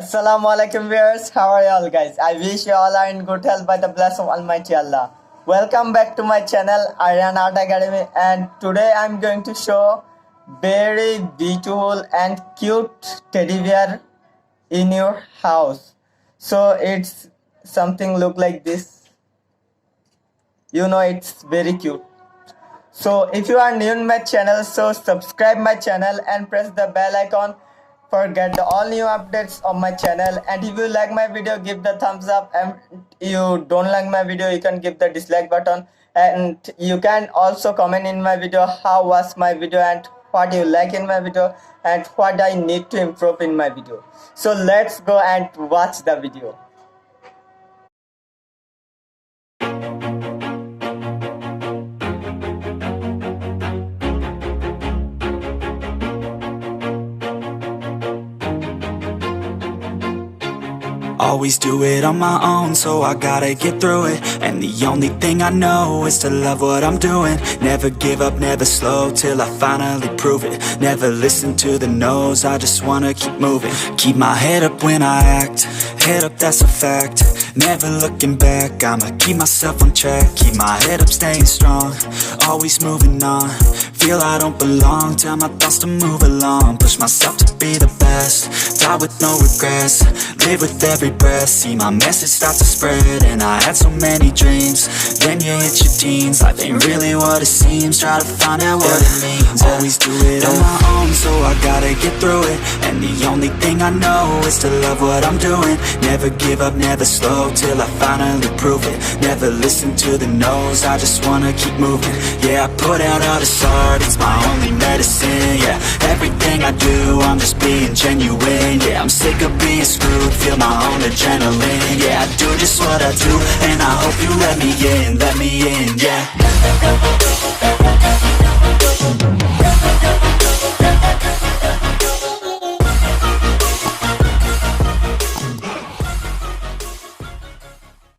Assalamu alaikum viewers, how are you all guys? I wish you all are in good health by the blessing of Almighty Allah. Welcome back to my channel Aryan Art Academy, and today I'm going to show very beautiful and cute teddy bear in your house. So it's something look like this. You know, it's very cute. So if you are new in my channel, so subscribe my channel and press the bell icon for get all new updates on my channel. And if you like my video, give the thumbs up, and you don't like my video, you can give the dislike button. And you can also comment in my video how was my video and what you like in my video and what I need to improve in my video. So let's go and watch the video. Always do it on my own, so I gotta get through it. And the only thing I know is to love what I'm doing. Never give up, never slow, till I finally prove it. Never listen to the no's, I just wanna keep moving. Keep my head up when I act, head up, that's a fact. Never looking back, I'ma keep myself on track. Keep my head up, staying strong, always moving on. Feel I don't belong, tell my thoughts to move along. Push myself to be the best, die with no regrets. Live with every breath, see my message start to spread. And I had so many dreams, then you hit your teens. Life ain't really what it seems, try to find out what it means. Always do it on my own, so I gotta get through it. And the only thing I know is to love what I'm doing. Never give up, never slow, till I finally prove it. Never listen to the no's, I just wanna keep moving. Yeah, I put out all this art, it's my only medicine. Yeah, everything I do, I'm just being genuine. Yeah, I'm sick of being screwed, feel my own adrenaline. Yeah, I do just what I do, and I hope you let me in, yeah.